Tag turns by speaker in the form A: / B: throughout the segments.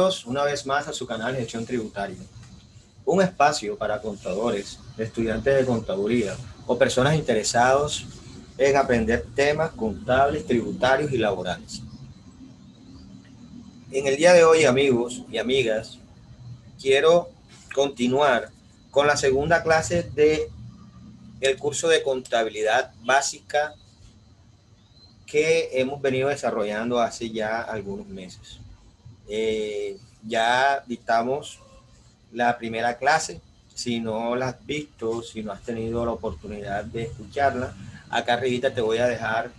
A: Bienvenidos una vez más a su canal Gestión Tributaria, un espacio para contadores, estudiantes de contaduría o personas interesados en aprender temas contables, tributarios y laborales. En el día de hoy, amigos y amigas, quiero continuar con la segunda clase del curso de contabilidad básica que hemos venido desarrollando hace ya algunos meses. Ya dictamos la primera clase. Si no la has visto, si no has tenido la oportunidad de escucharla, acá arribita te voy a dejar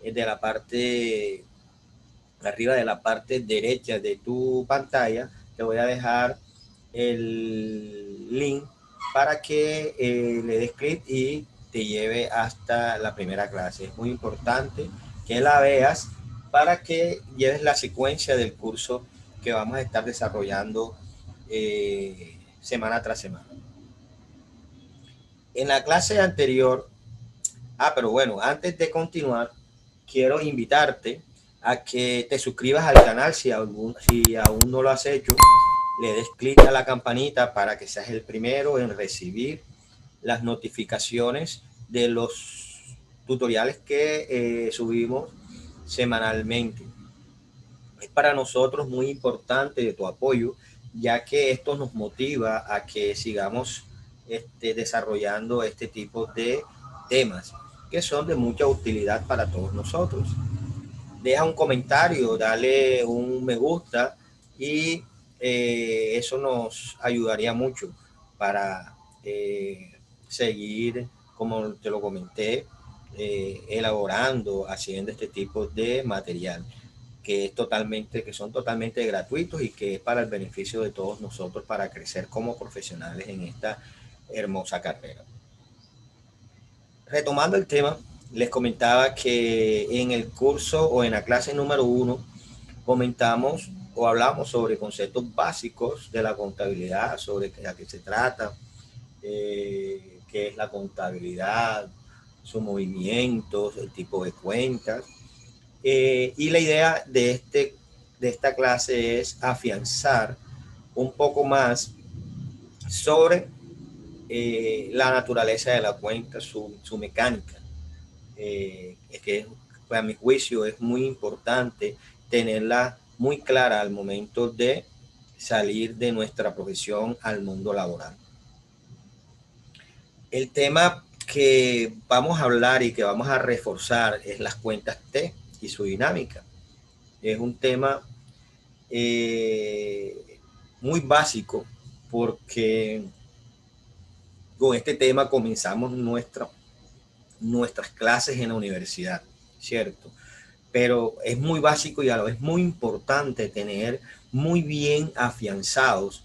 A: de la parte arriba de la parte derecha de tu pantalla, te voy a dejar el link para que le des clic y te lleve hasta la primera clase. Es muy importante que la veas para que lleves la secuencia del curso que vamos a estar desarrollando semana tras semana. En la clase anterior, pero bueno, antes de continuar, quiero invitarte a que te suscribas al canal si aún no lo has hecho, le des clic a la campanita para que seas el primero en recibir las notificaciones de los tutoriales que subimos semanalmente. Es para nosotros muy importante de tu apoyo, ya que esto nos motiva a que sigamos desarrollando este tipo de temas que son de mucha utilidad para todos nosotros. Deja un comentario, dale un me gusta y eso nos ayudaría mucho para seguir, como te lo comenté, elaborando, haciendo este tipo de material que son totalmente gratuitos y que es para el beneficio de todos nosotros para crecer como profesionales en esta hermosa carrera. Retomando el tema, les comentaba que en el curso o en la clase número 1 comentamos o hablamos sobre conceptos básicos de la contabilidad, sobre a qué se trata, qué es la contabilidad, sus movimientos, el tipo de cuentas. Y la idea de esta clase es afianzar un poco más sobre la naturaleza de la cuenta, su mecánica. Es que a mi juicio es muy importante tenerla muy clara al momento de salir de nuestra profesión al mundo laboral. El tema que vamos a hablar y que vamos a reforzar es las cuentas T y su dinámica. Es un tema muy básico porque con este tema comenzamos nuestras clases en la universidad, ¿cierto? Pero es muy básico y a la vez muy importante tener muy bien afianzados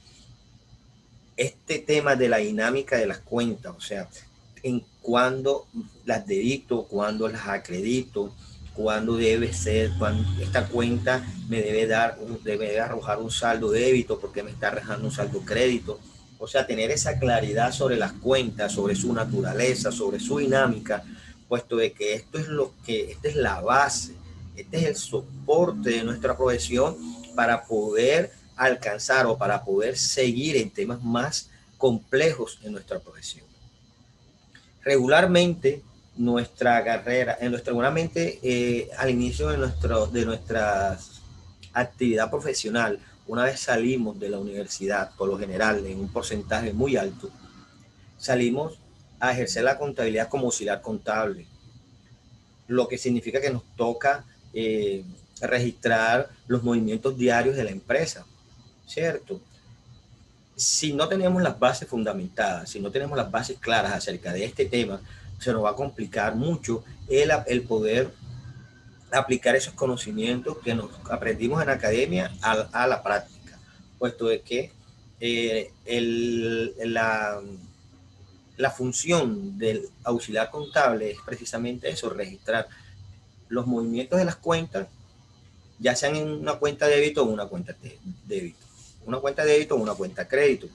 A: este tema de la dinámica de las cuentas, o sea, en cuándo las debito, cuándo las acredito, cuándo debe ser, cuando esta cuenta me debe arrojar un saldo débito porque me está arrojando un saldo crédito. O sea, tener esa claridad sobre las cuentas, sobre su naturaleza, sobre su dinámica, puesto de que esta es la base, este es el soporte de nuestra profesión para poder alcanzar o para poder seguir en temas más complejos en nuestra profesión. Regularmente nuestra carrera, al inicio de nuestra actividad profesional, una vez salimos de la universidad, por lo general en un porcentaje muy alto, salimos a ejercer la contabilidad como auxiliar contable, lo que significa que nos toca registrar los movimientos diarios de la empresa, ¿cierto? Si no tenemos las bases fundamentadas, si no tenemos las bases claras acerca de este tema, se nos va a complicar mucho el poder aplicar esos conocimientos que nos aprendimos en la academia a la práctica, puesto de que la función del auxiliar contable es precisamente eso, registrar los movimientos de las cuentas, ya sean en una cuenta de débito o una cuenta de débito, una cuenta de débito o una cuenta de crédito.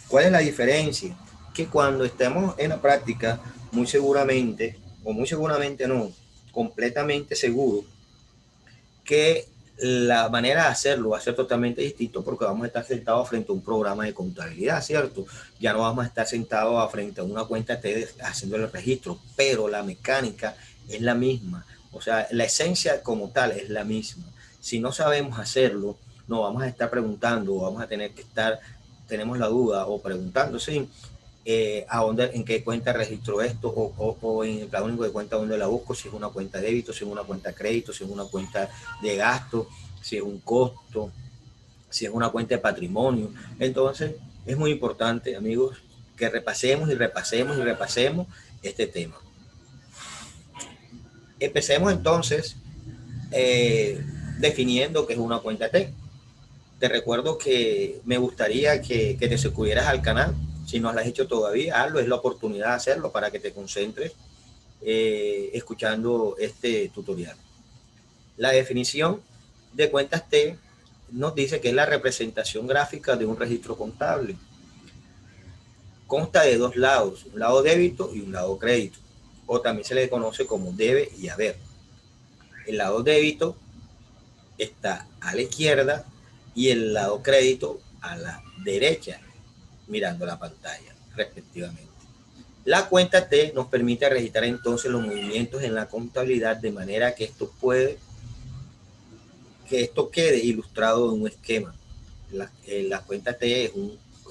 A: ¿Cuál es la diferencia? Que cuando estemos en la práctica, muy seguramente, o muy seguramente no, completamente seguro, que La manera de hacerlo va a ser totalmente distinto porque vamos a estar sentados frente a un programa de contabilidad, ¿cierto? Ya no vamos a estar sentados frente a una cuenta T haciendo el registro, pero la mecánica es la misma. O sea, la esencia como tal es la misma. Si no sabemos hacerlo, no vamos a estar preguntando, vamos a tener que estar, tenemos la duda o preguntando, sí, a dónde, en qué cuenta registro esto o en el plan único de cuenta dónde la busco, si es una cuenta de débito, si es una cuenta de crédito, si es una cuenta de gasto, si es un costo, si es una cuenta de patrimonio. Entonces es muy importante, amigos, que repasemos y repasemos y repasemos este tema. Empecemos entonces definiendo qué es una cuenta T. Te recuerdo que me gustaría que te suscribieras al canal. Si no lo has hecho todavía, hazlo, es la oportunidad de hacerlo para que te concentres escuchando este tutorial. La definición de cuentas T nos dice que es la representación gráfica de un registro contable. Consta de dos lados, un lado débito y un lado crédito, o también se le conoce como debe y haber. El lado débito está a la izquierda y el lado crédito a la derecha, mirando la pantalla, respectivamente. La cuenta T nos permite registrar entonces los movimientos en la contabilidad de manera que esto quede ilustrado en un esquema. La cuenta T es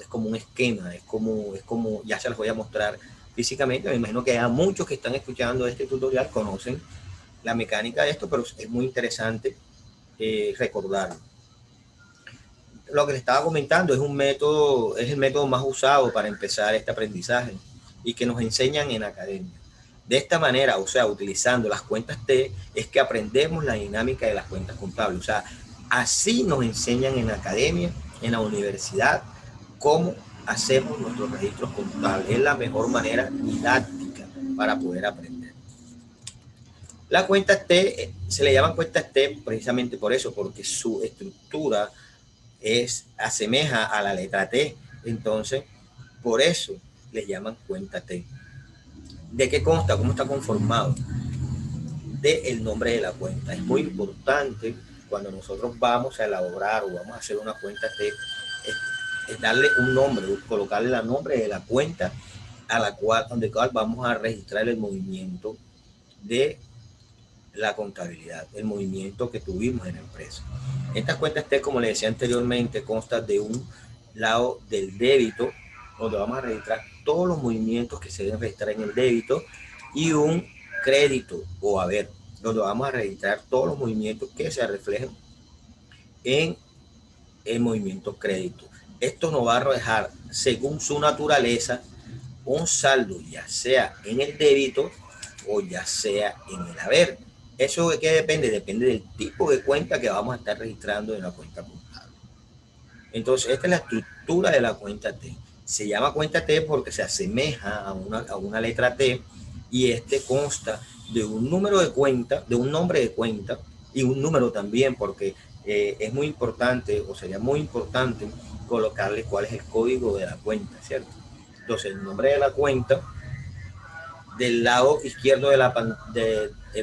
A: como un esquema, es como, ya se las voy a mostrar físicamente. Me imagino que a muchos que están escuchando este tutorial conocen la mecánica de esto, pero es muy interesante recordarlo. Lo que les estaba comentando es el método más usado para empezar este aprendizaje y que nos enseñan en academia. De esta manera, o sea, utilizando las cuentas T, es que aprendemos la dinámica de las cuentas contables. O sea, así nos enseñan en la academia, en la universidad, cómo hacemos nuestros registros contables. Es la mejor manera didáctica para poder aprender. Las cuentas T se le llaman cuentas T precisamente por eso, porque su estructura asemeja a la letra T. Entonces, por eso les llaman cuenta T. ¿De qué consta? ¿Cómo está conformado? Del nombre de la cuenta. Es muy importante cuando nosotros vamos a elaborar o vamos a hacer una cuenta T, es darle un nombre, colocarle el nombre de la cuenta a la cual vamos a registrar el movimiento de la contabilidad, el movimiento que tuvimos en la empresa. Estas cuentas T, como les decía anteriormente, constan de un lado del débito, donde vamos a registrar todos los movimientos que se deben registrar en el débito, y un crédito o haber, donde vamos a registrar todos los movimientos que se reflejen en el movimiento crédito. Esto nos va a arrojar, según su naturaleza, un saldo, ya sea en el débito o ya sea en el haber. ¿Eso de qué depende? Depende del tipo de cuenta que vamos a estar registrando en la cuenta contable. Entonces, esta es la estructura de la cuenta T. Se llama cuenta T porque se asemeja a una letra T, y consta de un número de cuenta, de un nombre de cuenta y un número también, porque es muy importante, o sería muy importante, colocarle cuál es el código de la cuenta, ¿cierto? Entonces, el nombre de la cuenta, del lado izquierdo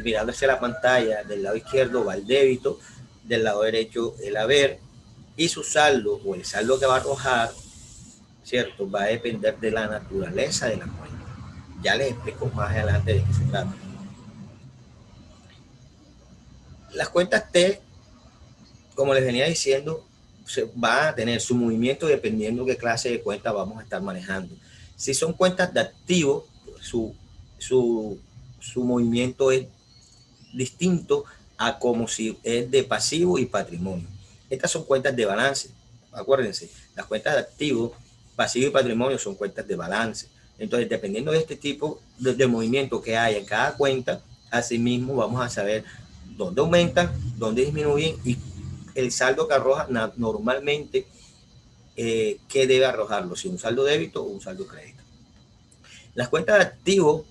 A: mirando hacia la pantalla, del lado izquierdo va el débito, del lado derecho el haber, y su saldo o el saldo que va a arrojar, ¿cierto? Va a depender de la naturaleza de la cuenta. Ya les explico más adelante de qué se trata. Las cuentas T, como les venía diciendo, van a tener su movimiento dependiendo de qué clase de cuenta vamos a estar manejando. Si son cuentas de activo, su movimiento es distinto a como si es de pasivo y patrimonio. Estas son cuentas de balance. Acuérdense, las cuentas de activo, pasivo y patrimonio son cuentas de balance. Entonces, dependiendo de este tipo de movimiento que haya en cada cuenta, asimismo vamos a saber dónde aumentan, dónde disminuyen y el saldo que arroja normalmente, qué debe arrojarlo, si un saldo débito o un saldo crédito. Las cuentas de activo,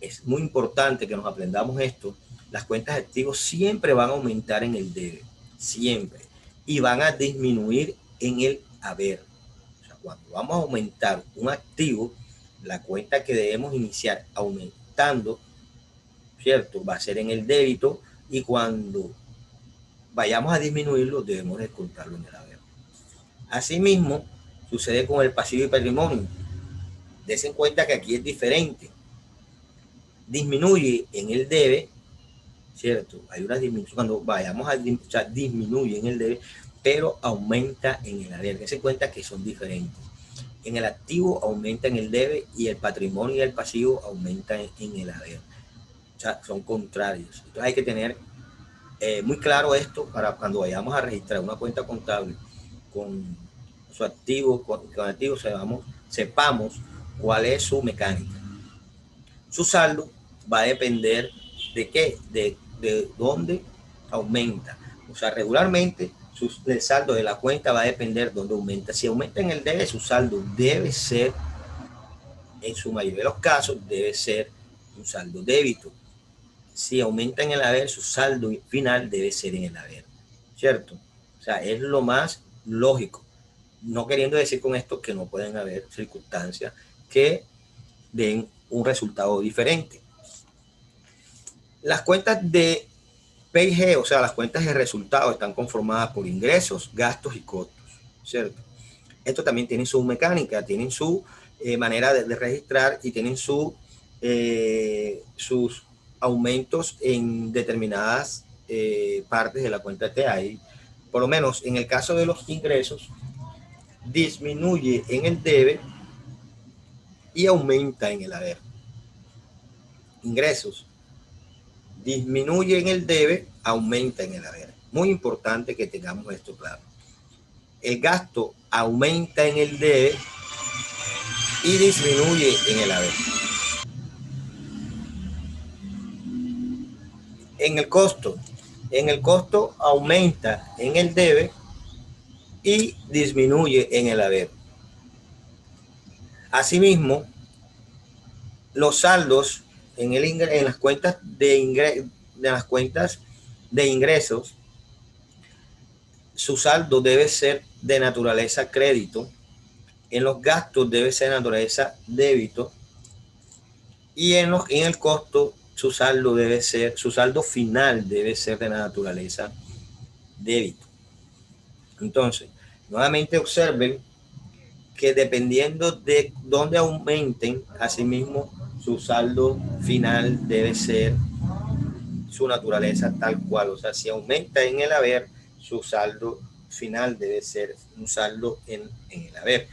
A: es muy importante que nos aprendamos esto. Las cuentas de activos siempre van a aumentar en el debe, siempre, y van a disminuir en el haber. O sea, cuando vamos a aumentar un activo, la cuenta que debemos iniciar aumentando, ¿cierto? Va a ser en el débito, y cuando vayamos a disminuirlo, debemos descontarlo en el haber. Asimismo, sucede con el pasivo y patrimonio. Des en cuenta que aquí es diferente. Disminuye en el debe, ¿cierto? Hay una disminución cuando vayamos a, o sea, disminuye en el debe, pero aumenta en el haber. Des en cuenta que son diferentes. En el activo aumenta en el debe y el patrimonio y el pasivo aumentan en el haber. O sea, son contrarios. Entonces hay que tener muy claro esto para cuando vayamos a registrar una cuenta contable con su activo, con activo, sepamos cuál es su mecánica. Su saldo va a depender de qué, de dónde aumenta. O sea, regularmente el saldo de la cuenta va a depender de dónde aumenta. Si aumenta en el debe, su saldo debe ser, en su mayoría de los casos, debe ser un saldo débito. Si aumenta en el haber, su saldo final debe ser en el haber, ¿cierto? O sea, es lo más lógico. No queriendo decir con esto que no pueden haber circunstancias que den un resultado diferente. Las cuentas de P&G, o sea, las cuentas de resultados, están conformadas por ingresos, gastos y costos, ¿cierto? Esto también tiene su mecánica, tienen su manera de registrar y tienen sus aumentos en determinadas partes de la cuenta que hay. Por lo menos en el caso de los ingresos, disminuye en el debe y aumenta en el haber. Ingresos, disminuye en el debe, aumenta en el haber. Muy importante que tengamos esto claro. El gasto aumenta en el debe y disminuye en el haber. En el costo aumenta en el debe y disminuye en el haber. Asimismo, los saldos en las cuentas de ingresos, su saldo debe ser de naturaleza crédito, en los gastos debe ser de naturaleza débito y en el costo su saldo final debe ser de naturaleza débito. Entonces, nuevamente observen que dependiendo de dónde aumenten, asimismo su saldo final debe ser su naturaleza tal cual. O sea, si aumenta en el haber, su saldo final debe ser un saldo en el haber.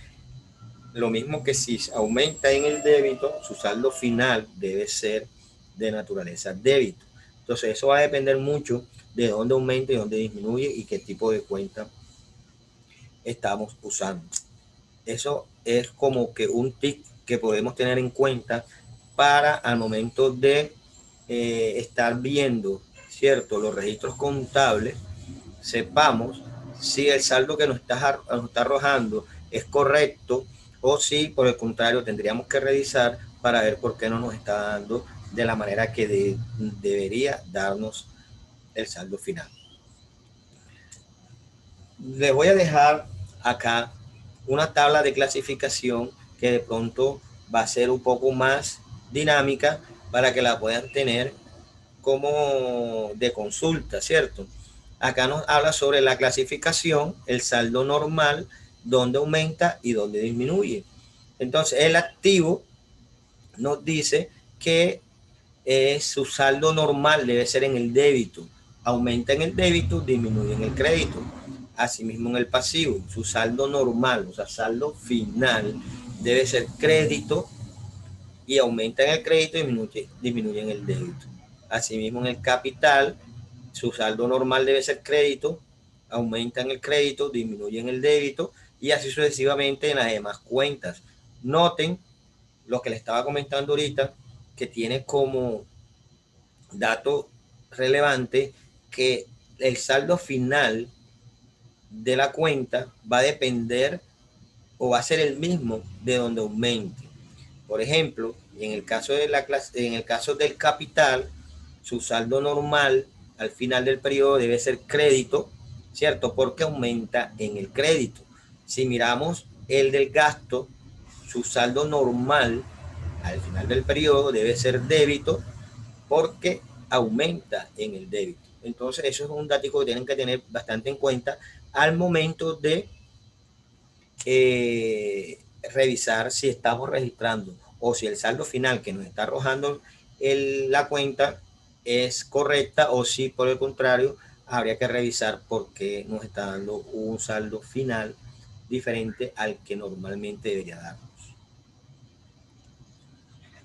A: Lo mismo que si aumenta en el débito, su saldo final debe ser de naturaleza débito. Entonces, eso va a depender mucho de dónde aumenta y dónde disminuye y qué tipo de cuenta estamos usando. Eso es como que un tip que podemos tener en cuenta para al momento de estar viendo, ¿cierto?, los registros contables, sepamos si el saldo que nos está arrojando es correcto o si por el contrario tendríamos que revisar para ver por qué no nos está dando de la manera que debería darnos el saldo final. Les voy a dejar acá una tabla de clasificación que de pronto va a ser un poco más dinámica para que la puedan tener como de consulta, ¿cierto? Acá nos habla sobre la clasificación, el saldo normal, dónde aumenta y dónde disminuye. Entonces, el activo nos dice que su saldo normal debe ser en el débito. Aumenta en el débito, disminuye en el crédito. Asimismo, en el pasivo, su saldo normal, o sea, saldo final, debe ser crédito y aumenta en el crédito y disminuye en el débito. Asimismo, en el capital, su saldo normal debe ser crédito, aumenta en el crédito, disminuye en el débito y así sucesivamente en las demás cuentas. Noten lo que les estaba comentando ahorita, que tiene como dato relevante que el saldo final de la cuenta va a depender o va a ser el mismo de donde aumente. Por ejemplo, en el caso del capital, su saldo normal al final del periodo debe ser crédito, ¿cierto? Porque aumenta en el crédito. Si miramos el del gasto, su saldo normal al final del periodo debe ser débito porque aumenta en el débito. Entonces, eso es un dato que tienen que tener bastante en cuenta al momento de revisar si estamos registrando o si el saldo final que nos está arrojando la cuenta es correcta, o si por el contrario habría que revisar por qué nos está dando un saldo final diferente al que normalmente debería darnos.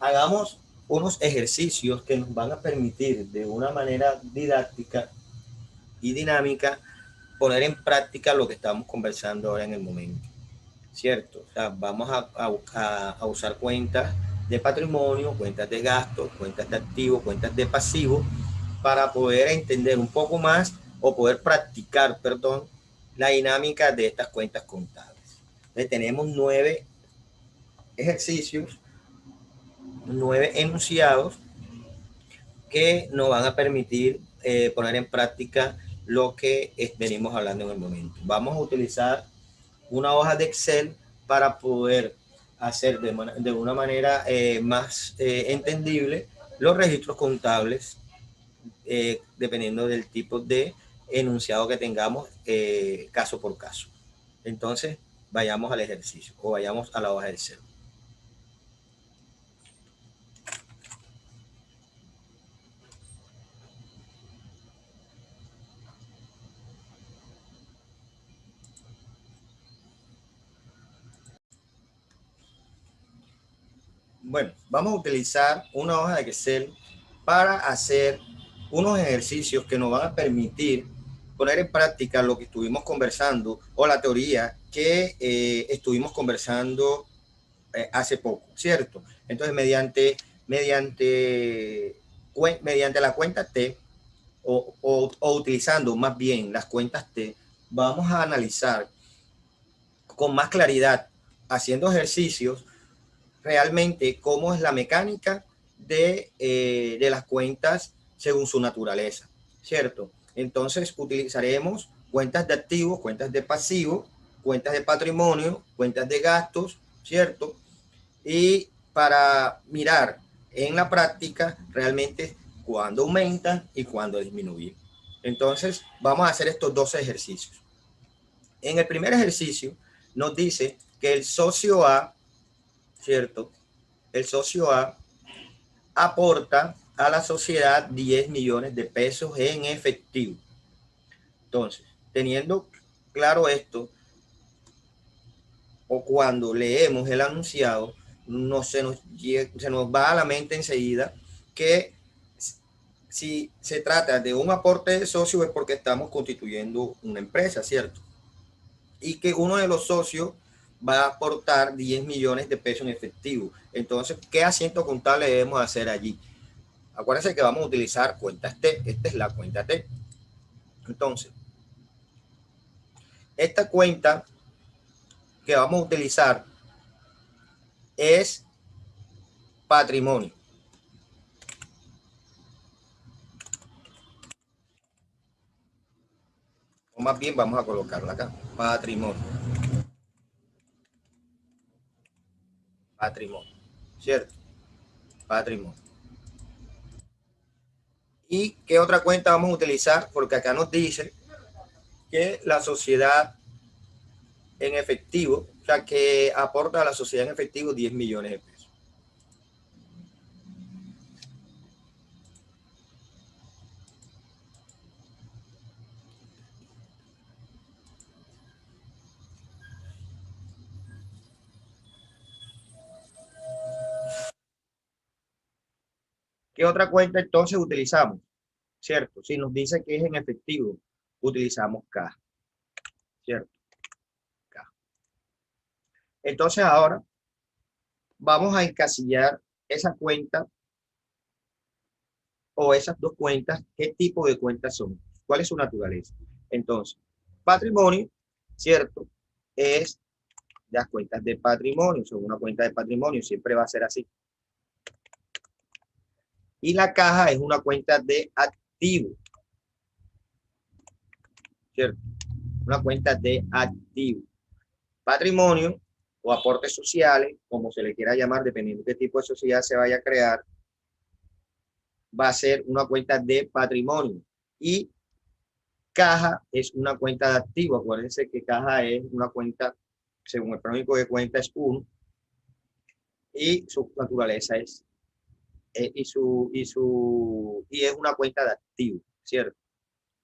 A: Hagamos unos ejercicios que nos van a permitir de una manera didáctica y dinámica poner en práctica lo que estamos conversando ahora en el momento, ¿cierto? O sea, vamos a usar cuentas de patrimonio, cuentas de gastos, cuentas de activos, cuentas de pasivos, para poder entender un poco más o poder practicar, perdón, la dinámica de estas cuentas contables. Entonces, tenemos 9 ejercicios, 9 enunciados que nos van a permitir poner en práctica lo que venimos hablando en el momento. Vamos a utilizar una hoja de Excel para poder hacer de una manera más entendible los registros contables, dependiendo del tipo de enunciado que tengamos, caso por caso. Entonces, vayamos al ejercicio o vayamos a la hoja de Excel. Bueno, vamos a utilizar una hoja de Excel para hacer unos ejercicios que nos van a permitir poner en práctica lo que estuvimos conversando o la teoría que estuvimos conversando hace poco, ¿cierto? Entonces, mediante la cuenta T o utilizando más bien las cuentas T, vamos a analizar con más claridad, haciendo ejercicios, realmente cómo es la mecánica de las cuentas según su naturaleza, ¿cierto? Entonces utilizaremos cuentas de activos, cuentas de pasivos, cuentas de patrimonio, cuentas de gastos, ¿cierto? Y para mirar en la práctica realmente cuándo aumentan y cuándo disminuyen. Entonces vamos a hacer estos dos ejercicios. En el primer ejercicio nos dice que el socio A, ¿cierto? El socio A aporta a la sociedad 10 millones de pesos en efectivo. Entonces, teniendo claro esto, o cuando leemos el anunciado, se nos va a la mente enseguida que si se trata de un aporte de socio es porque estamos constituyendo una empresa, ¿cierto? Y que uno de los socios va a aportar 10 millones de pesos en efectivo. Entonces, ¿qué asiento contable debemos hacer allí? Acuérdense que vamos a utilizar cuentas T. Esta es la cuenta T. Entonces, esta cuenta que vamos a utilizar es patrimonio. O más bien vamos a colocarla acá. Patrimonio. Patrimonio. ¿Cierto? Patrimonio. ¿Y qué otra cuenta vamos a utilizar? Porque acá nos dice que la sociedad en efectivo, o sea, que aporta a la sociedad en efectivo 10 millones de pesos. ¿Qué otra cuenta entonces utilizamos? ¿Cierto? Si nos dice que es en efectivo, utilizamos caja. ¿Cierto? Caja. Entonces ahora vamos a encasillar esa cuenta o esas dos cuentas. ¿Qué tipo de cuentas son? ¿Cuál es su naturaleza? Entonces, patrimonio, ¿cierto? Es las cuentas de patrimonio, son una cuenta de patrimonio, siempre va a ser así. Y la caja es una cuenta de activo, ¿cierto? Una cuenta de activo. Patrimonio o aportes sociales, como se le quiera llamar, dependiendo de qué tipo de sociedad se vaya a crear, va a ser una cuenta de patrimonio. Y caja es una cuenta de activo. Acuérdense que caja es una cuenta, según el pronóstico de cuenta es 1, y su naturaleza es, y es una cuenta de activo, ¿cierto?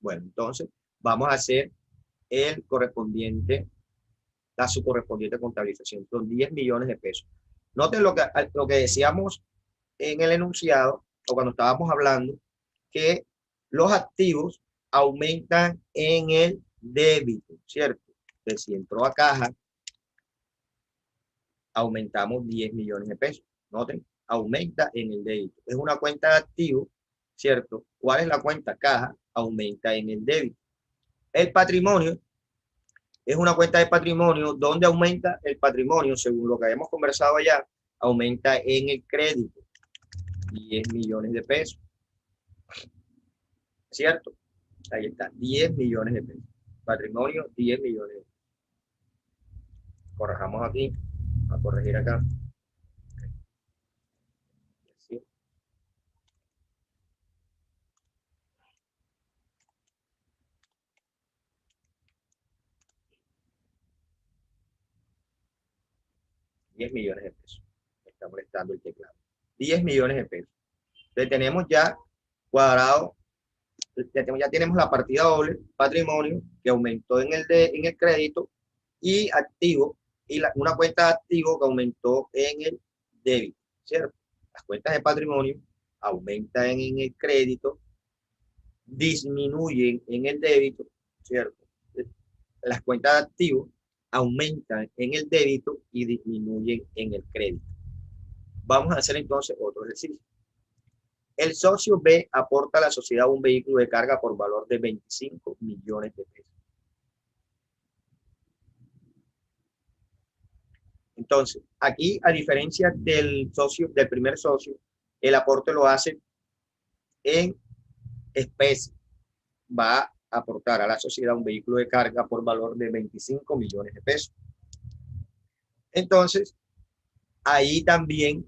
A: Bueno, entonces vamos a hacer el correspondiente, su correspondiente contabilización. Son 10 millones de pesos. Noten lo que decíamos en el enunciado, o cuando estábamos hablando, que los activos aumentan en el débito, ¿cierto? Entonces, si entró a caja, aumentamos 10 millones de pesos. Noten, aumenta en el débito. Es una cuenta de activo, ¿cierto? ¿Cuál es la cuenta? Caja, aumenta en el débito. El patrimonio es una cuenta de patrimonio donde aumenta el patrimonio, según lo que habíamos conversado allá, aumenta en el crédito, 10 millones de pesos, ¿cierto? Ahí está, 10 millones de pesos. Patrimonio, 10 millones de pesos. Corrajamos aquí, a corregir acá. ¿Sí? $10 millones de pesos. Me está molestando el teclado. 10 millones de pesos. Entonces tenemos ya cuadrado, ya tenemos la partida doble, patrimonio, que aumentó en el crédito, y activo, y una cuenta de activo que aumentó en el débito, ¿cierto? Las cuentas de patrimonio aumentan en el crédito, disminuyen en el débito, ¿cierto? Las cuentas de activos aumentan en el débito y disminuyen en el crédito. Vamos a hacer entonces otro ejercicio. El socio B aporta a la sociedad un vehículo de carga por valor de 25 millones de pesos. Entonces, aquí, a diferencia del socio, del primer socio, el aporte lo hace en especie. Va a aportar a la sociedad un vehículo de carga por valor de 25 millones de pesos. Entonces, ahí también,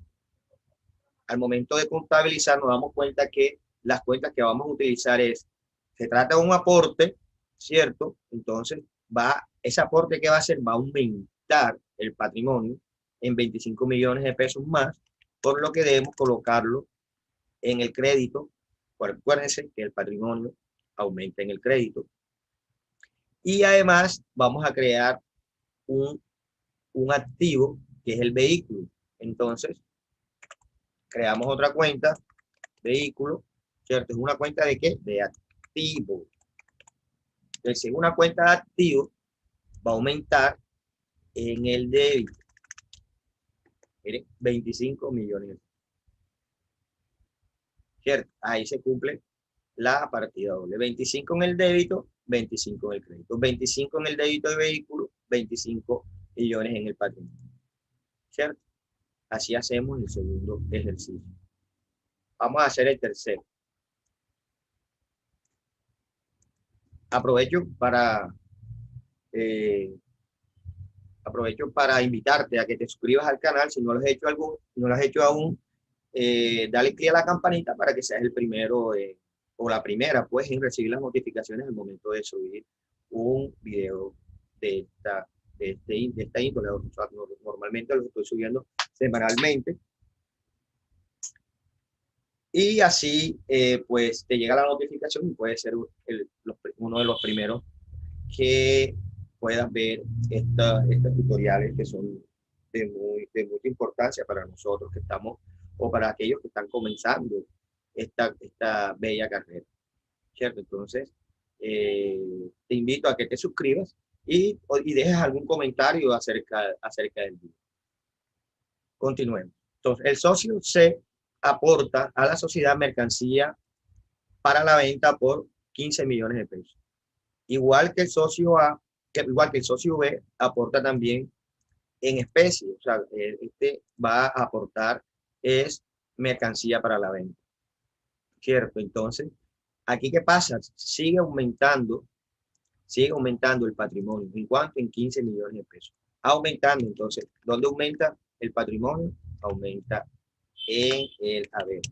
A: al momento de contabilizar, nos damos cuenta que las cuentas que vamos a utilizar se trata de un aporte, ¿cierto? Entonces, ese aporte que va a hacer va a aumentar el patrimonio en 25 millones de pesos más, por lo que debemos colocarlo en el crédito. Acuérdense que el patrimonio aumenta en el crédito. Y además vamos a crear un activo que es el vehículo. Entonces, creamos otra cuenta, vehículo, ¿cierto? Es una cuenta de ¿qué? De activo. Entonces, en una cuenta de activo va a aumentar en el débito. Miren, 25 millones. ¿Cierto? Ahí se cumple la partida doble. 25 en el débito, 25 en el crédito. 25 en el débito de vehículo, 25 millones en el patrimonio. ¿Cierto? Así hacemos el segundo ejercicio. Vamos a hacer el tercero. Aprovecho eh, para invitarte a que te suscribas al canal. Si no lo has hecho, no lo has hecho aún, dale clic a la campanita para que seas el primero o la primera, pues, en recibir las notificaciones al momento de subir un video de esta índole. Normalmente lo estoy subiendo semanalmente. Y así, pues, te llega la notificación y puedes ser uno de los primeros que puedas ver estos tutoriales que son de mucha importancia para nosotros que estamos, o para aquellos que están comenzando esta bella carrera, ¿cierto? Entonces, te invito a que te suscribas y dejes algún comentario acerca del video. Continuemos. Entonces, el socio C aporta a la sociedad mercancía para la venta por 15 millones de pesos. Igual que el socio A, igual que el socio B, aporta también en especie. O sea, este va a aportar es mercancía para la venta. ¿Cierto? Entonces, aquí ¿qué pasa? Sigue aumentando el patrimonio. ¿En cuánto? En 15 millones de pesos. Aumentando, entonces, ¿dónde aumenta el patrimonio? Aumenta en el haber.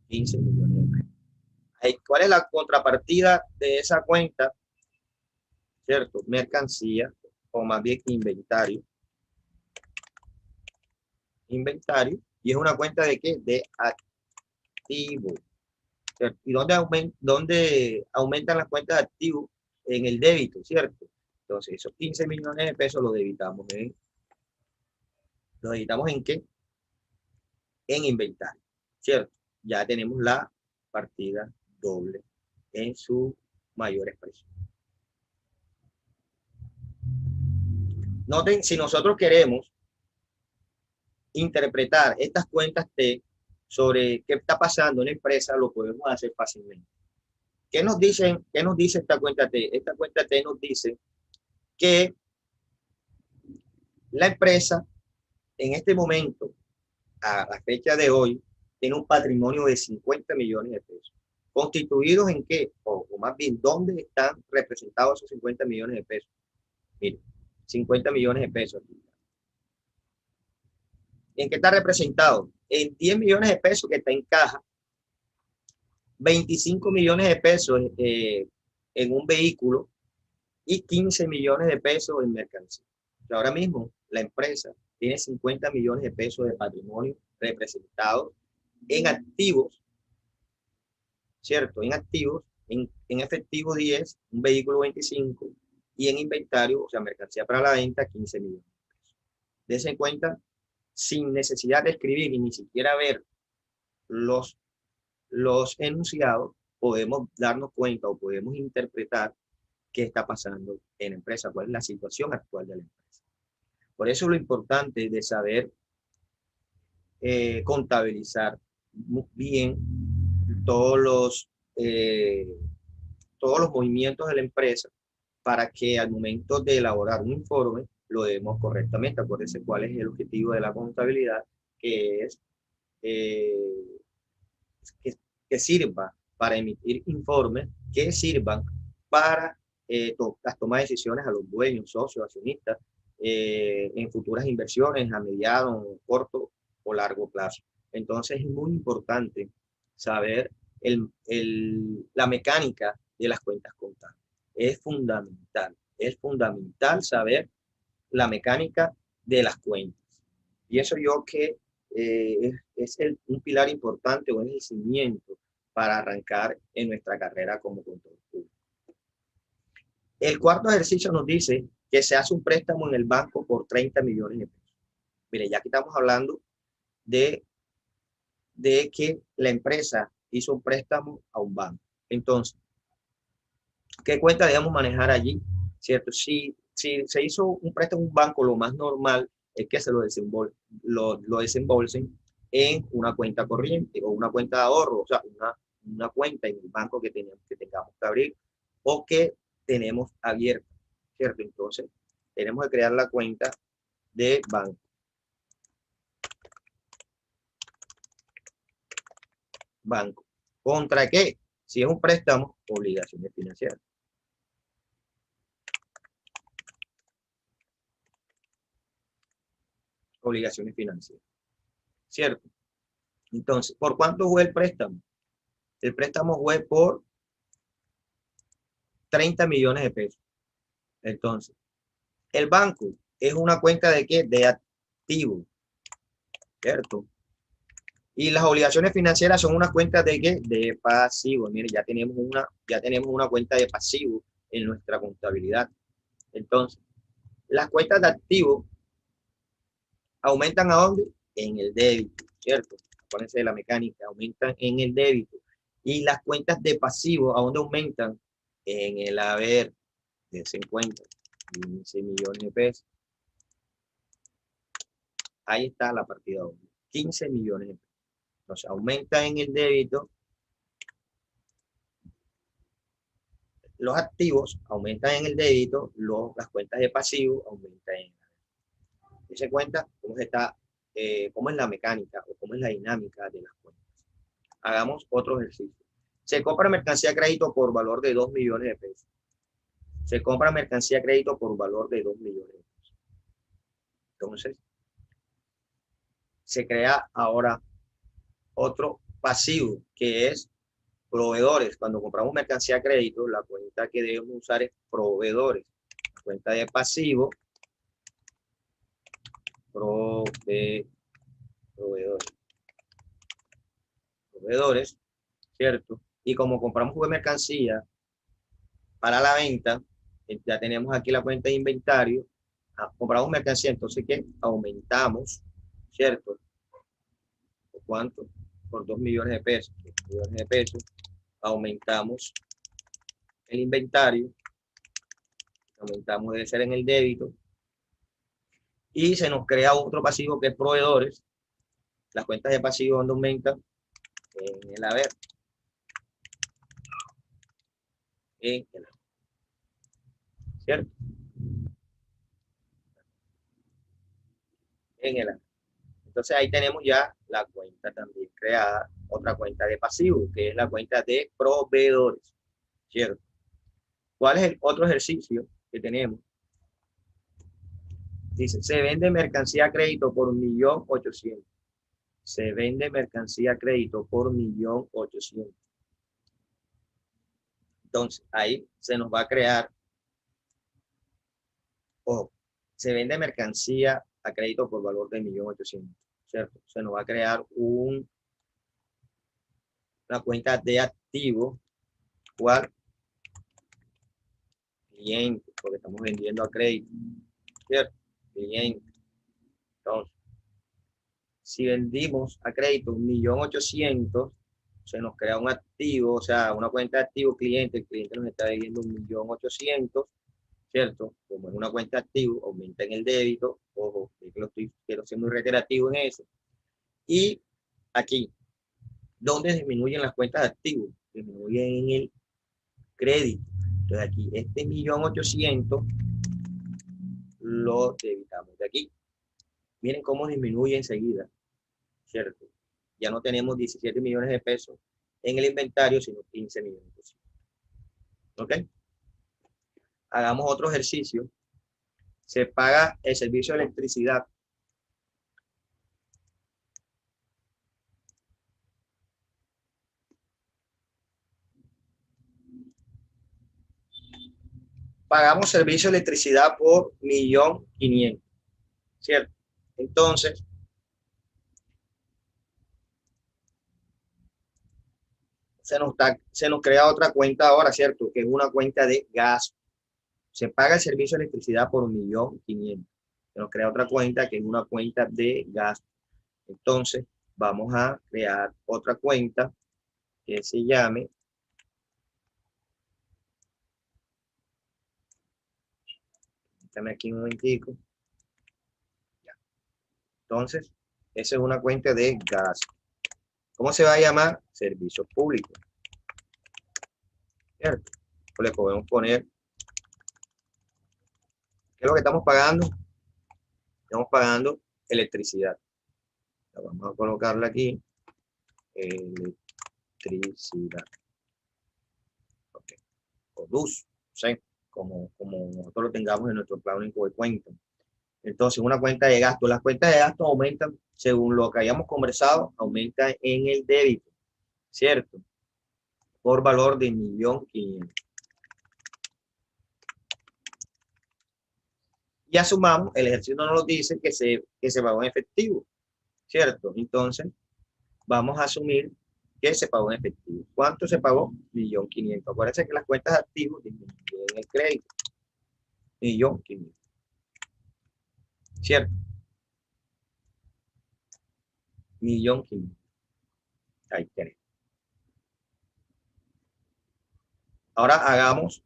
A: 15 millones de pesos. ¿Cuál es la contrapartida de esa cuenta? ¿Cierto? Mercancía, o más bien inventario. Inventario, y es una cuenta de qué? De activo. ¿Cierto? ¿Y dónde aumentan las cuentas de activo? En el débito, ¿cierto? Entonces, esos 15 millones de pesos los debitamos en qué? En inventario, ¿cierto? Ya tenemos la partida doble en su mayor expresión. Noten, si nosotros queremos interpretar estas cuentas T sobre qué está pasando en la empresa, lo podemos hacer fácilmente. ¿Qué nos dice esta cuenta T? Esta cuenta T nos dice que la empresa en este momento, a la fecha de hoy, tiene un patrimonio de 50 millones de pesos. ¿Constituidos en qué? O más bien, ¿dónde están representados esos 50 millones de pesos? Miren, 50 millones de pesos. ¿En qué está representado? En 10 millones de pesos que está en caja, 25 millones de pesos en un vehículo y 15 millones de pesos en mercancía. Ahora mismo la empresa tiene 50 millones de pesos de patrimonio representados en activos, ¿cierto? En activos, en efectivo 10, un vehículo 25 y en inventario, o sea, mercancía para la venta, 15 millones de pesos. Dese en cuenta, sin necesidad de escribir y ni siquiera ver los, los enunciados, podemos darnos cuenta o podemos interpretar qué está pasando en la empresa, cuál es la situación actual de la empresa. Por eso lo importante de saber contabilizar bien todos los, eh, todos los movimientos de la empresa para que al momento de elaborar un informe lo demos correctamente. Acuérdense cuál es el objetivo de la contabilidad, que es eh, que, que sirva para emitir informes que sirvan para las tomas de decisiones a los dueños, socios, accionistas, en futuras inversiones a mediano, corto o largo plazo. Entonces es muy importante saber la mecánica de las cuentas contables. Es fundamental saber la mecánica de las cuentas. Y eso yo que un pilar importante o es el cimiento para arrancar en nuestra carrera como contador público. El cuarto ejercicio nos dice que se hace un préstamo en el banco por 30 millones de pesos. Mire, ya que estamos hablando de, de que la empresa hizo un préstamo a un banco. Entonces, ¿qué cuenta debemos manejar allí? ¿Cierto? Si se hizo un préstamo a un banco, lo más normal es que se lo desembolsen en una cuenta corriente o una cuenta de ahorro, o sea, una cuenta en el banco que tengamos que abrir o que tenemos abierta, ¿cierto? Entonces, tenemos que crear la cuenta de banco. Banco. ¿Contra qué? Si es un préstamo, obligaciones financieras. Obligaciones financieras, ¿cierto? Entonces, ¿por cuánto fue el préstamo? El préstamo fue por 30 millones de pesos. Entonces, el banco es una cuenta de qué? De activo, ¿cierto? Y las obligaciones financieras son unas cuentas de qué? De pasivo. Mire, ya tenemos una cuenta de pasivo en nuestra contabilidad. Entonces, las cuentas de activo aumentan ¿a dónde? En el débito, ¿cierto? Acuérdense de la mecánica, aumentan en el débito. Y las cuentas de pasivo, ¿a dónde aumentan? En el haber. Dense en cuenta, 15 millones de pesos. Ahí está la partida doble, 15 millones de pesos. Entonces, aumenta en el débito, los activos aumentan en el débito, las cuentas de pasivo aumentan en el débito. ¿Se cuenta cómo cómo es la mecánica o cómo es la dinámica de las cuentas? Hagamos otro ejercicio. Se compra mercancía a crédito por valor de 2 millones de pesos. Se compra mercancía a crédito por valor de 2 millones de pesos. Entonces, se crea ahora otro pasivo, que es Proveedores, cuando compramos mercancía a crédito, la cuenta que debemos usar es proveedores. La cuenta de pasivo, proveedores, ¿cierto? Y como compramos de mercancía para la venta, ya tenemos aquí la cuenta de inventario, compramos mercancía, entonces ¿qué? Aumentamos, ¿cierto? ¿Por cuánto? Por 2 millones de pesos. 2 millones de pesos, aumentamos el inventario, aumentamos debe ser en el débito, y se nos crea otro pasivo que es proveedores. Las cuentas de pasivo donde aumentan en el haber, en el haber, ¿cierto? En el haber. Entonces ahí tenemos ya la cuenta también creada, otra cuenta de pasivo, que es la cuenta de proveedores, ¿cierto? ¿Cuál es el otro ejercicio que tenemos? Dice, se vende mercancía a crédito por 1.800.000. Se vende mercancía a crédito por 1.800.000. Entonces, ahí se nos va a crear, o se vende mercancía a crédito por valor de 1.800.000, ¿cierto? Se nos va a crear una cuenta de activo, ¿cuál? Cliente, porque estamos vendiendo a crédito, ¿cierto? Cliente. Entonces, si vendimos a crédito 1.800.000, se nos crea un activo, o sea, una cuenta de activo cliente, el cliente nos está debiendo 1.800.000, ¿cierto? Como es una cuenta de activo, aumenta en el débito, ojo, quiero ser muy reiterativo en eso. Y aquí, ¿dónde disminuyen las cuentas de activos? Disminuyen en el crédito. Entonces aquí, este 1.800.000 lo debitamos de aquí. Miren cómo disminuye enseguida, ¿cierto? Ya no tenemos 17 millones de pesos en el inventario, sino 15 millones. ¿Ok? Hagamos otro ejercicio. Se paga el servicio de electricidad. Pagamos servicio de electricidad por 1.500.000, ¿cierto? Entonces, se nos crea otra cuenta ahora, ¿cierto? Que es una cuenta de gasto. Se paga el servicio de electricidad por 1.500.000. Se nos crea otra cuenta que es una cuenta de gasto. Entonces, vamos a crear otra cuenta que se llame aquí un momentico. Entonces, esa es una cuenta de gasto. ¿Cómo se va a llamar? Servicios públicos. ¿Cierto? Le podemos poner, ¿qué es lo que estamos pagando? Estamos pagando electricidad. Vamos a colocarla aquí. Electricidad. Okay. O luz, ¿sí? Como nosotros lo tengamos en nuestro plano de cuenta. Entonces, una cuenta de gasto. Las cuentas de gasto aumentan, según lo que hayamos conversado, aumenta en el débito, ¿cierto? Por valor de 1.500.000. Y asumamos, el ejercicio no nos dice que se pagó en efectivo, ¿cierto? Entonces, vamos a asumir que se pagó en efectivo. ¿Cuánto se pagó? 1.500.000. Acuérdense que las cuentas de activos disminuyen el crédito. 1.500.000. ¿Cierto? 1.500.000. Ahí tenemos. Ahora hagamos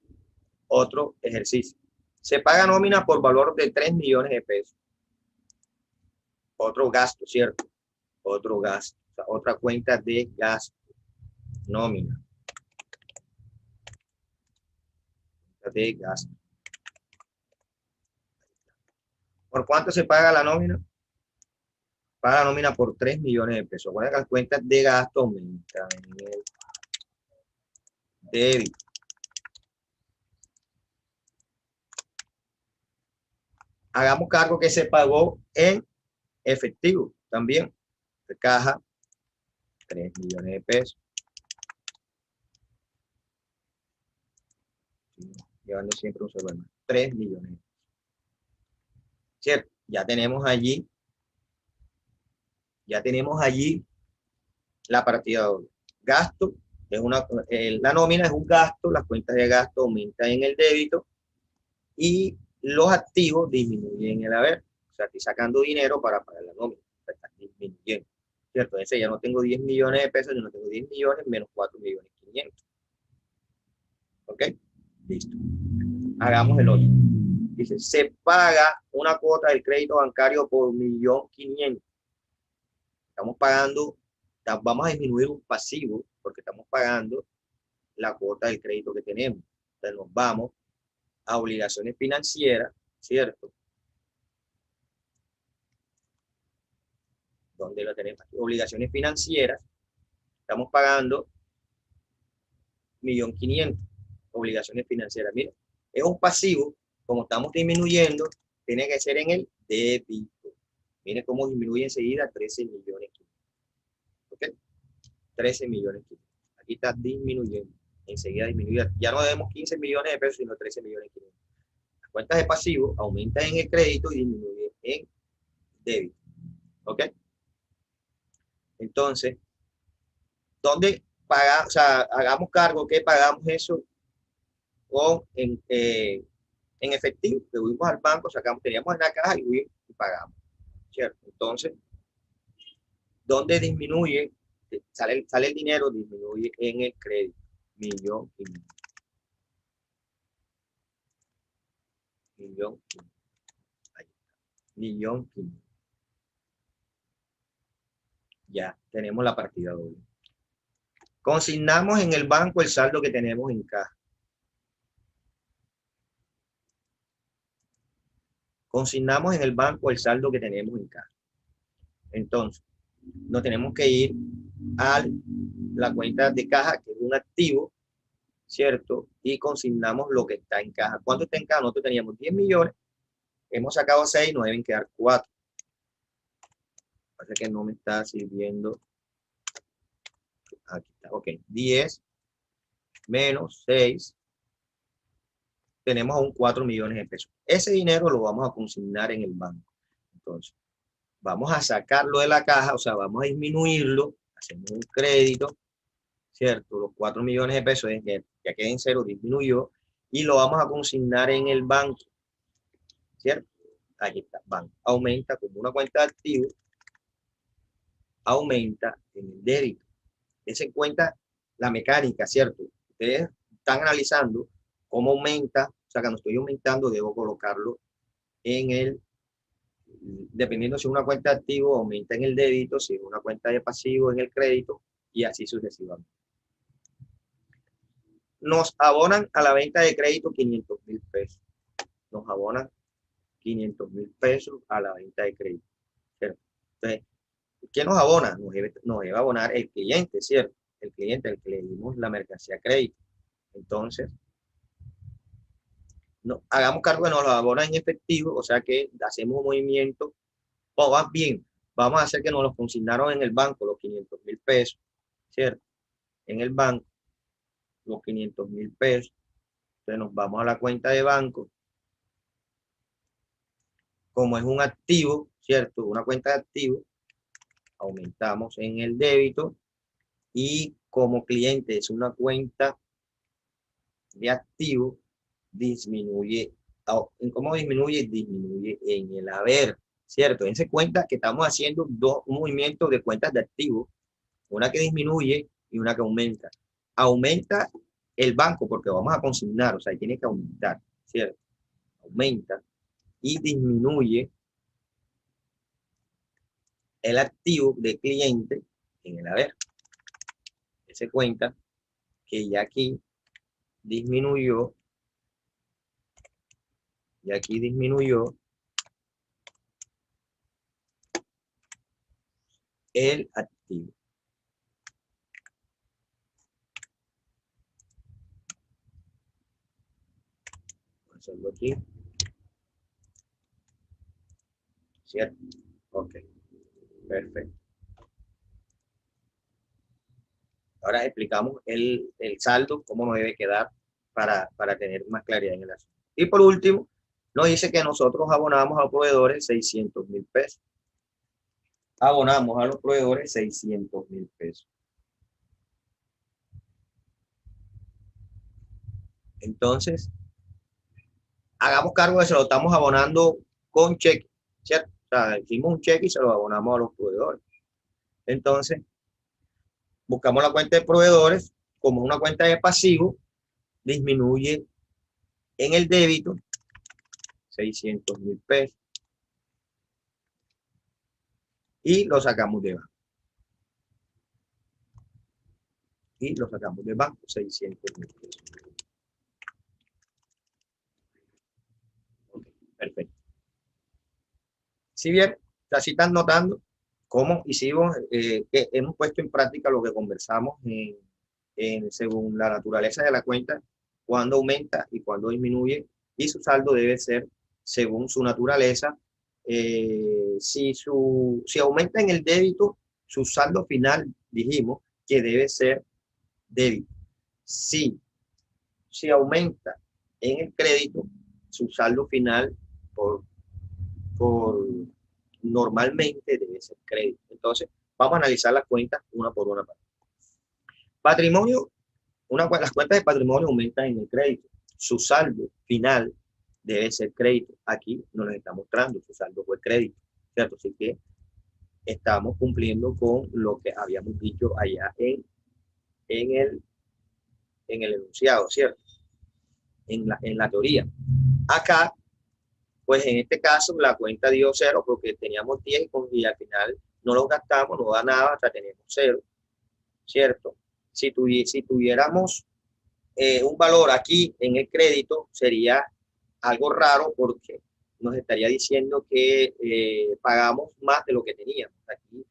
A: otro ejercicio. Se paga nómina por valor de 3 millones de pesos. Otro gasto, ¿cierto? Otro gasto. O sea, otra cuenta de gasto. Nómina. De gasto. ¿Por cuánto se paga la nómina? Paga la nómina por 3 millones de pesos. Acuérdense que las cuentas de gasto aumentan en el débito. Hagamos cargo que se pagó en efectivo también. De caja, 3 millones de pesos. llevando siempre un solo más. 3 millones. ¿Cierto? Ya tenemos allí la partida doble. Gasto, es la nómina es un gasto, las cuentas de gasto aumentan en el débito y los activos disminuyen en el haber. O sea, estoy sacando dinero para pagar la nómina, o sea, está disminuyendo. ¿Cierto? Entonces ya no tengo 10 millones de pesos, yo no tengo 10 millones menos 4 millones 500. ¿Ok? Listo. Hagamos el otro. Dice, se paga una cuota del crédito bancario por 1.500.000. Estamos pagando, vamos a disminuir un pasivo porque estamos pagando la cuota del crédito que tenemos. Entonces nos vamos a obligaciones financieras, ¿cierto? ¿Dónde lo tenemos? Aquí, obligaciones financieras. Estamos pagando 1.500.000. Obligaciones financieras. Mira, es un pasivo, como estamos disminuyendo, tiene que ser en el débito. Mire cómo disminuye enseguida 13 millones. ¿Ok? 13 millones. Aquí está disminuyendo. Enseguida disminuye. Ya no debemos 15 millones de pesos, sino 13 millones. Las cuentas de pasivo aumentan en el crédito y disminuyen en débito. ¿Ok? Entonces, ¿dónde paga, o sea, hagamos cargo que pagamos eso o en efectivo? Que fuimos al banco, sacamos, teníamos en la caja y pagamos, ¿cierto? Entonces, ¿dónde disminuye? Sale el dinero, disminuye en el crédito. 1.500.000. Millón, ahí está. 1.500.000. Ya tenemos la partida doble. Consignamos en el banco el saldo que tenemos en caja. Consignamos en el banco el saldo que tenemos en caja. Entonces, nos tenemos que ir a la cuenta de caja, que es un activo, ¿cierto? Y consignamos lo que está en caja. ¿Cuánto está en caja? Nosotros teníamos 10 millones, hemos sacado 6, nos deben quedar 4. Parece que no me está sirviendo. Aquí está, ok. 10 menos 6. Tenemos aún 4 millones de pesos. Ese dinero lo vamos a consignar en el banco. Entonces, vamos a sacarlo de la caja, o sea, vamos a disminuirlo, hacemos un crédito, ¿cierto? Los 4 millones de pesos ya queden cero, disminuyó, y lo vamos a consignar en el banco, ¿cierto? Aquí está, banco. Aumenta como una cuenta de activos, aumenta en el débito. Ese cuenta la mecánica, ¿cierto? Ustedes están analizando cómo aumenta, o sea, cuando estoy aumentando, debo colocarlo en el, dependiendo si es una cuenta de activo, aumenta en el débito, si es una cuenta de pasivo, en el crédito, y así sucesivamente. Nos abonan a la venta de crédito 500.000 pesos. Nos abonan 500.000 pesos a la venta de crédito, ¿cierto? Entonces, ¿qué nos abona? Nos debe abonar el cliente, ¿cierto? El cliente al que le dimos la mercancía a crédito. Entonces, no, hagamos cargo de nos lo abona en efectivo, o sea que hacemos un movimiento, o más bien, vamos a hacer que nos los consignaron en el banco, los 500.000 pesos, ¿cierto? En el banco, los 500.000 pesos. Entonces nos vamos a la cuenta de banco. Como es un activo, ¿cierto? Una cuenta de activo, aumentamos en el débito y como cliente es una cuenta de activo, disminuye. ¿Cómo disminuye? Disminuye en el haber, ¿cierto? En esa cuenta que estamos haciendo un movimiento de cuentas de activo, una que disminuye y una que aumenta. Aumenta el banco porque vamos a consignar, o sea, tiene que aumentar, ¿cierto? Aumenta y disminuye el activo de cliente en el haber. Se cuenta que ya aquí disminuyó, y aquí disminuyó el activo. Vamos a hacerlo aquí. ¿Cierto? Ok. Perfecto. Ahora explicamos el saldo, cómo nos debe quedar para tener más claridad en el asunto. Y por último, nos dice que nosotros abonamos a los proveedores 600.000 pesos. Abonamos a los proveedores 600.000 pesos. Entonces, hagamos cargo de que se lo estamos abonando con cheque, ¿cierto? O sea, hicimos un cheque y se lo abonamos a los proveedores. Entonces, buscamos la cuenta de proveedores, como una cuenta de pasivo, disminuye en el débito 600.000 pesos y lo sacamos de banco. Y lo sacamos de banco, 600.000 pesos. Okay, perfecto. Si bien, así están notando cómo hicimos, que hemos puesto en práctica lo que conversamos según la naturaleza de la cuenta, cuando aumenta y cuando disminuye, y su saldo debe ser según su naturaleza. Si aumenta en el débito, su saldo final, dijimos que debe ser débito. Si aumenta en el crédito, su saldo final por normalmente debe ser crédito. Entonces, vamos a analizar las cuentas una por una. Patrimonio, las cuentas de patrimonio aumentan en el crédito. Su saldo final debe ser crédito. Aquí nos lo está mostrando, su saldo fue crédito, ¿cierto? Así que estamos cumpliendo con lo que habíamos dicho allá en el enunciado, ¿cierto? En la teoría. Acá, pues en este caso, la cuenta dio 0 porque teníamos 10 y al final no los gastamos, no da nada, hasta tenemos 0, ¿cierto? Si tuviéramos un valor aquí en el crédito, sería algo raro porque nos estaría diciendo que pagamos más de lo que teníamos. Aquí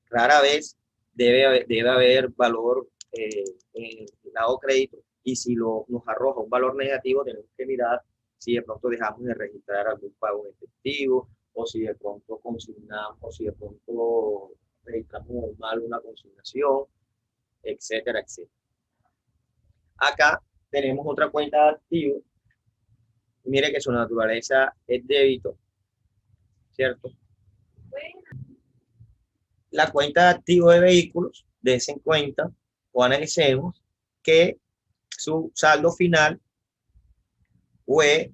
A: rara vez debe haber valor en el lado crédito, y si nos arroja un valor negativo, tenemos que mirar si de pronto dejamos de registrar algún pago en efectivo, o si de pronto consignamos, o si de pronto registramos mal una consignación, etcétera, etcétera. Acá tenemos otra cuenta de activos. Mire que su naturaleza es débito, ¿cierto? La cuenta de activos de vehículos, des en cuenta o analicemos que su saldo final fue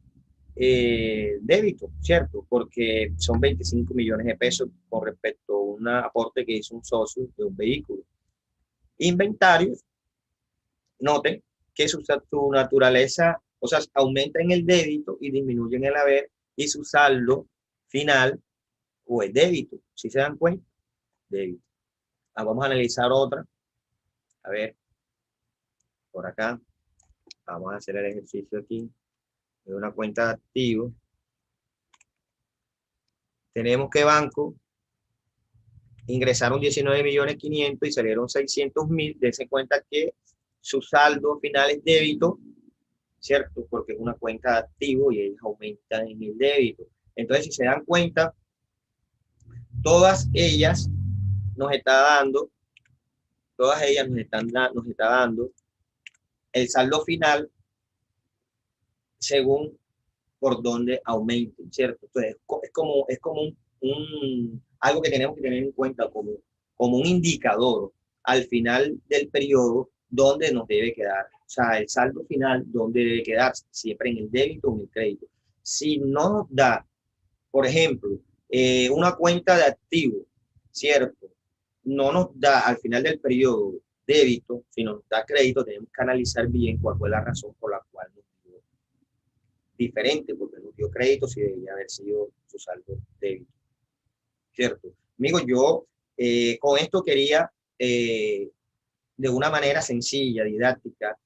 A: débito, ¿cierto? Porque son 25 millones de pesos con respecto a un aporte que hizo un socio de un vehículo. Inventarios, noten que su naturaleza, o sea, aumenta en el débito y disminuye en el haber, y su saldo final fue débito. ¿Sí se dan cuenta? Débito. Vamos a analizar otra. A ver, por acá. Vamos a hacer el ejercicio aquí de una cuenta de activos. Tenemos que banco ingresaron 19.500.000 y salieron 600.000. Dense cuenta que su saldo final es débito, ¿cierto? Porque es una cuenta de activo y ellos aumentan en el débito. Entonces, si se dan cuenta, todas ellas nos está dando, nos está dando el saldo final según por donde aumenten, ¿cierto? Entonces, es como algo que tenemos que tener en cuenta como un indicador al final del periodo donde nos debe quedar. O sea, el saldo final donde debe quedar, siempre en el débito o en el crédito. Si no nos da, por ejemplo, una cuenta de activo, ¿cierto? No nos da al final del periodo débito, si nos da crédito, tenemos que analizar bien cuál fue la razón por la cual nos dio diferente, porque nos dio crédito si debería haber sido su saldo débito, ¿cierto? Amigo, yo con esto quería, de una manera sencilla, didáctica,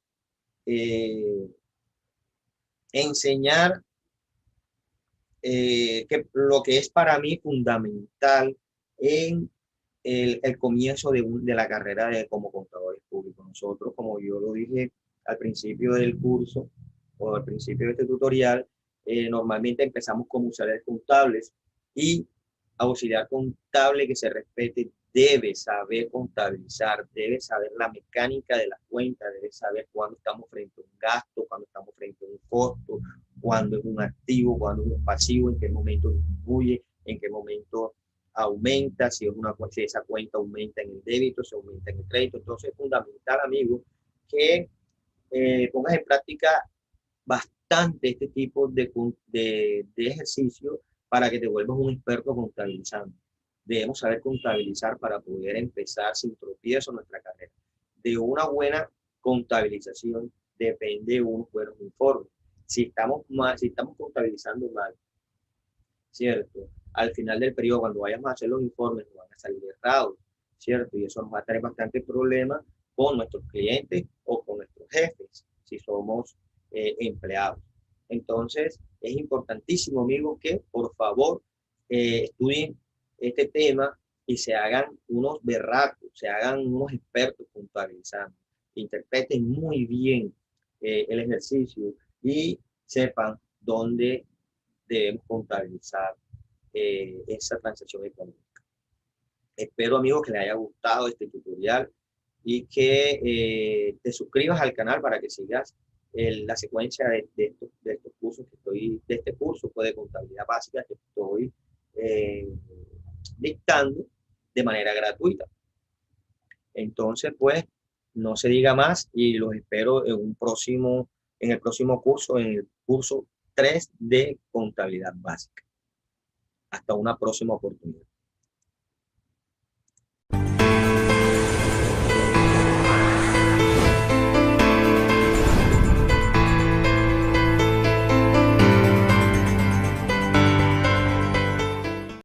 A: enseñar que lo que es para mí fundamental en el comienzo de la carrera como contadores públicos. Nosotros, como yo lo dije al principio del curso o al principio de este tutorial, normalmente empezamos como auxiliares contables, y auxiliar contable que se respete debe saber contabilizar, debe saber la mecánica de las cuentas, debe saber cuándo estamos frente a un gasto, cuándo estamos frente a un costo, cuándo es un activo, cuándo es un pasivo, en qué momento disminuye, en qué momento aumenta, si esa cuenta aumenta en el débito, si aumenta en el crédito. Entonces es fundamental, amigo, que pongas en práctica bastante este tipo de ejercicio para que te vuelvas un experto contabilizando. Debemos saber contabilizar para poder empezar sin tropiezo nuestra carrera. De una buena contabilización depende de unos buenos informes. Si estamos contabilizando mal, ¿cierto? Al final del periodo, cuando vayamos a hacer los informes, nos van a salir errados, ¿cierto? Y eso nos va a traer bastante problemas con nuestros clientes o con nuestros jefes, si somos empleados. Entonces, es importantísimo, amigos, que por favor estudien este tema y se hagan unos berracos, se hagan unos expertos contabilizando, interpreten muy bien el ejercicio y sepan dónde debemos contabilizar esa transacción económica. Espero, amigos, que les haya gustado este tutorial y que te suscribas al canal para que sigas la secuencia de estos cursos de este curso pues, de contabilidad básica que estoy eh, dictando de manera gratuita. Entonces, pues, no se diga más y los espero en el próximo curso, en el curso 3 de contabilidad básica. Hasta una próxima oportunidad.